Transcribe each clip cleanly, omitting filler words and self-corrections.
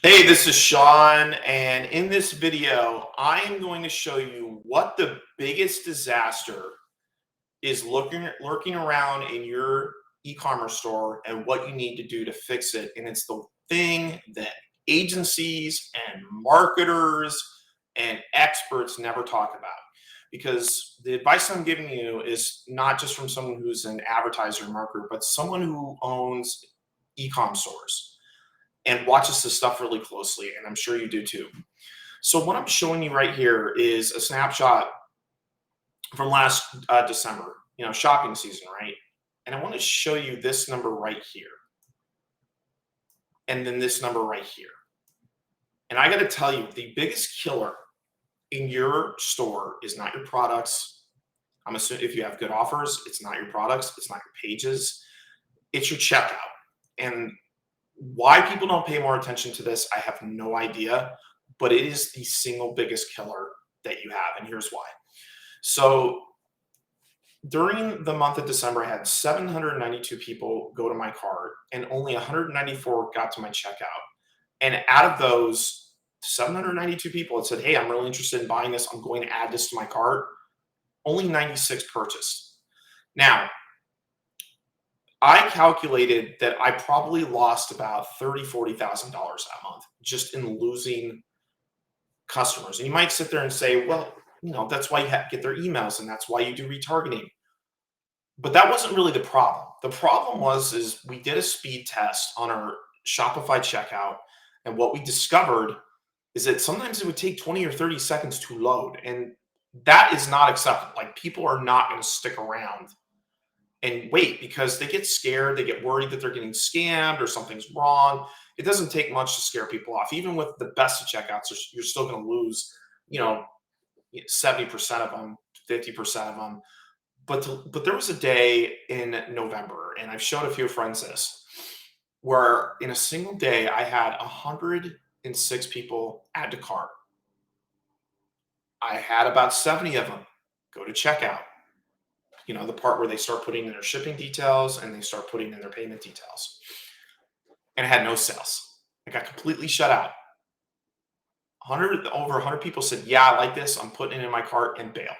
Hey, this is Sean, and in this video, I am going to show you what the biggest disaster is lurking around in your e-commerce store and what you need to do to fix it. And it's the thing that agencies and marketers and experts never talk about. Because the advice I'm giving you is not just from someone who's an advertiser or marketer, but someone who owns e-com stores and watches this stuff really closely, and I'm sure you do too. So what I'm showing you right here is a snapshot from last December, shopping season, right? And I want to show you this number right here, and then this number right here. And I got to tell you, the biggest killer in your store is not your products. I'm assuming if you have good offers, it's not your products, it's not your pages, it's your checkout. And why people don't pay more attention to this, I have no idea, but it is the single biggest killer that you have. And here's why. So during the month of December, I had 792 people go to my cart and only 194 got to my checkout. And out of those 792 people that said, "Hey, I'm really interested in buying this, I'm going to add this to my cart," only 96 purchased. Now, I calculated that I probably lost about $30,000-$40,000 that month just in losing customers. And you might sit there and say, well, that's why you get their emails and that's why you do retargeting. But that wasn't really the problem. The problem is we did a speed test on our Shopify checkout, and what we discovered is that sometimes it would take 20 or 30 seconds to load, and that is not acceptable. Like, people are not going to stick around and wait because they get scared, they get worried that they're getting scammed or something's wrong. It doesn't take much to scare people off. Even with the best of checkouts, you're still going to lose, you know, 70% of them, 50% of them. But there was a day in November, and I've showed a few friends this, where in a single day I had 106 people add to cart. I had about 70 of them go to checkout. The part where they start putting in their shipping details and they start putting in their payment details. And I had no sales. I got completely shut out. Over 100 people said, "Yeah, I like this. I'm putting it in my cart," and bailed.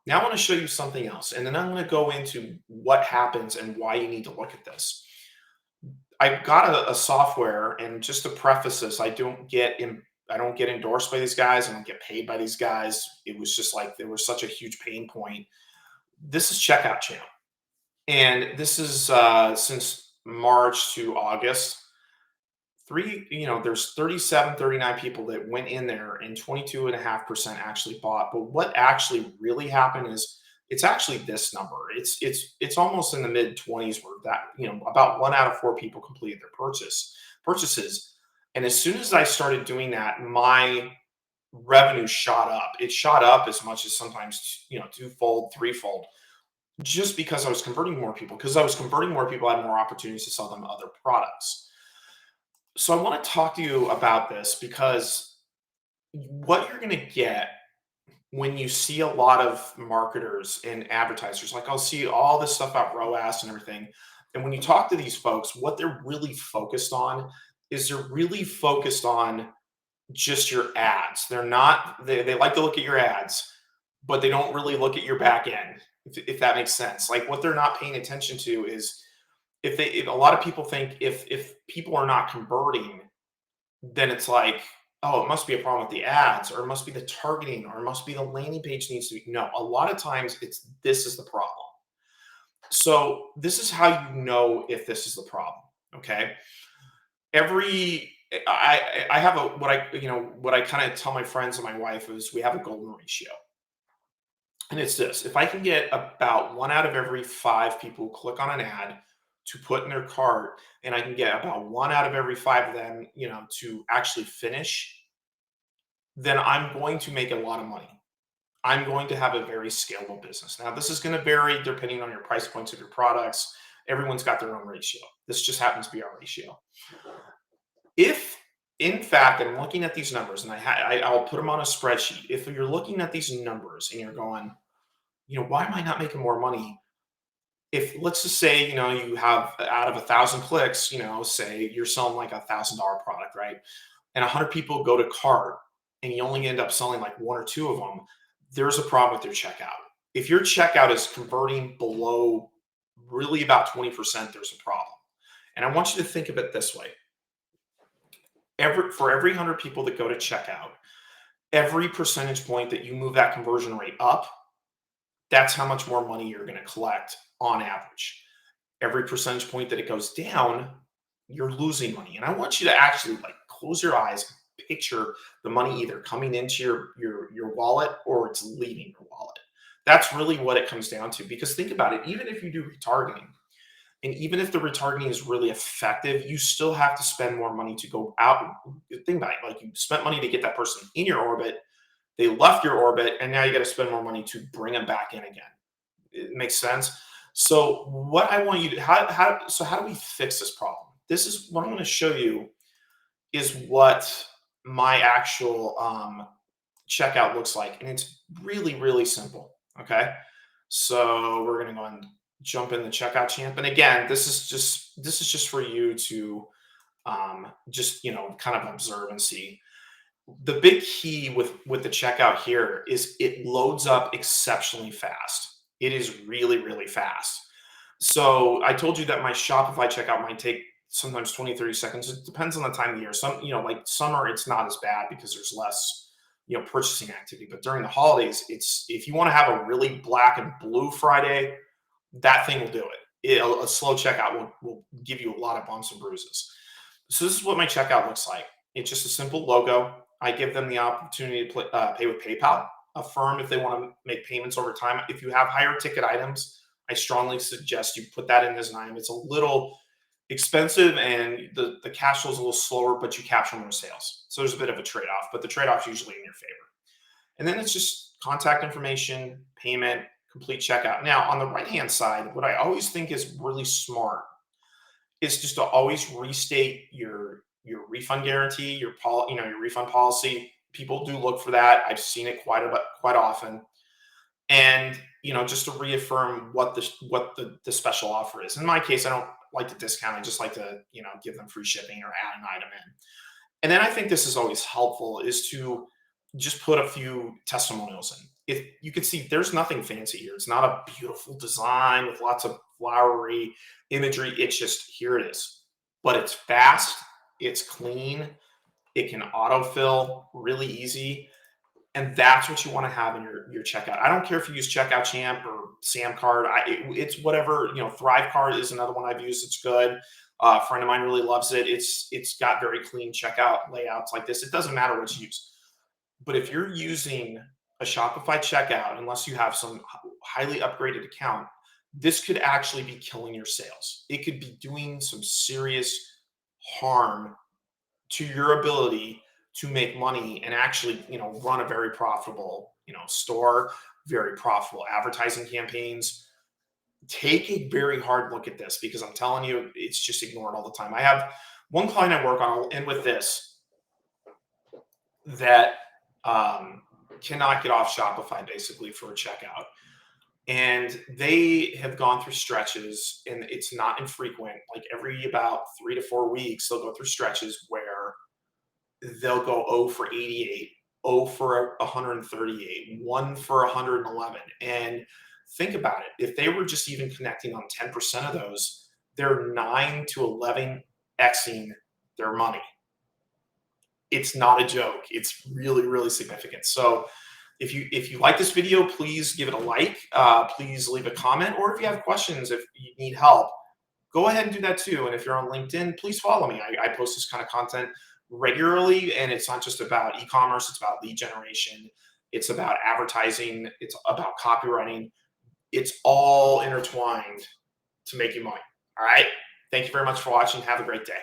Now I want to show you something else, and then I'm going to go into what happens and why you need to look at this. I got a software, and just to preface this, I don't get endorsed by these guys. I don't get paid by these guys. It was just like there was such a huge pain point. This is Checkout Channel, and this is since March to August. There's 37, 39 people that went in there, and 22.5% actually bought. But what actually really happened is it's actually this number. It's almost in the mid 20s where that, about 1 out of 4 people completed their purchases. And as soon as I started doing that, my revenue shot up. It shot up as much as sometimes, twofold, threefold, just because I was converting more people. Because I was converting more people, I had more opportunities to sell them other products. So I want to talk to you about this because what you're going to get when you see a lot of marketers and advertisers, like I'll see all this stuff about ROAS and everything. And when you talk to these folks, what they're really focused on is they're really focused on just your ads. They like to look at your ads, but they don't really look at your back end, if that makes sense. Like, what they're not paying attention to is if a lot of people think if people are not converting, then it's like, oh, it must be a problem with the ads, or it must be the targeting, or it must be the landing page needs to be. No, a lot of times this is the problem. So this is how you know if this is the problem. Okay. Every I have a what I kind of tell my friends and my wife is we have a golden ratio. And it's this: if I can get about 1 out of every 5 people click on an ad to put in their cart, and I can get about 1 out of every 5 of them, to actually finish, then I'm going to make a lot of money. I'm going to have a very scalable business. Now, this is going to vary depending on your price points of your products. Everyone's got their own ratio. This just happens to be our ratio. If, in fact, I'm looking at these numbers, and I'll put them on a spreadsheet. If you're looking at these numbers and you're going, why am I not making more money? if let's just say, you have out of 1,000 clicks, say you're selling like $1,000 product, right? And 100 people go to cart and you only end up selling like one or two of them, there's a problem with your checkout. If your checkout is converting below really about 20%, there's a problem. And I want you to think of it this way. For every 100 people that go to checkout, every percentage point that you move that conversion rate up, that's how much more money you're going to collect on average. Every percentage point that it goes down, you're losing money. And I want you to actually like close your eyes, picture the money either coming into your wallet or it's leaving your wallet. That's really what it comes down to. Because think about it, even if you do retargeting, and even if the retargeting is really effective, you still have to spend more money to go out. Think about it, like you spent money to get that person in your orbit, they left your orbit, and now you got to spend more money to bring them back in again. It makes sense. So what I want you to how do we fix this problem? This is what I'm going to show you is what my actual checkout looks like, and it's really really simple. Okay, so we're going to go and jump in the checkout champ, and again, this is just for you to just kind of observe and see. The big key with the checkout here is it loads up exceptionally fast. It is really really fast. So I told you that my Shopify checkout might take sometimes 20, 30 seconds. It depends on the time of year. Some, like summer, it's not as bad because there's less, purchasing activity. But during the holidays, it's if you want to have a really black and blue Friday, that thing will do it. A slow checkout will give you a lot of bumps and bruises. So this is what my checkout looks like. It's just a simple logo. I give them the opportunity to pay with PayPal. Affirm if they want to make payments over time. If you have higher ticket items, I strongly suggest you put that in as an item. It's a little expensive and the cash flow is a little slower, but you capture more sales. So there's a bit of a trade-off, but the trade-off is usually in your favor. And then it's just contact information, payment, complete checkout. Now, on the right-hand side, what I always think is really smart is just to always restate your refund guarantee, your refund policy. People do look for that. I've seen it quite often, and just to reaffirm what the special offer is. In my case, I don't like to discount. I just like to give them free shipping or add an item in. And then I think this is always helpful is to just put a few testimonials in. If you can see, there's nothing fancy here. It's not a beautiful design with lots of flowery imagery. It's just here it is. But it's fast, it's clean, it can autofill really easy. And that's what you want to have in your checkout. I don't care if you use Checkout Champ or Sam Card. It's whatever. Thrive Card is another one I've used. It's good. A friend of mine really loves it. It's got very clean checkout layouts like this. It doesn't matter what you use. But if you're using a Shopify checkout, unless you have some highly upgraded account, this could actually be killing your sales. It could be doing some serious harm to your ability to make money and actually, run a very profitable, store, very profitable advertising campaigns. Take a very hard look at this because I'm telling you, it's just ignored all the time. I have one client I work on, I'll end with this, that cannot get off Shopify basically for a checkout. And they have gone through stretches, and it's not infrequent. Like every about 3 to 4 weeks, they'll go through stretches where they'll go 0 for 88, 0 for 138, 1 for 111. And think about it. If they were just even connecting on 10% of those, they're 9 to 11 Xing their money. It's not a joke. It's really, really significant. So if you like this video, please give it a like. Please leave a comment, or if you have questions, if you need help, go ahead and do that too. And if you're on LinkedIn, please follow me. I post this kind of content regularly, and it's not just about e-commerce. It's about lead generation. It's about advertising. It's about copywriting. It's all intertwined to make you money. All right. Thank you very much for watching. Have a great day.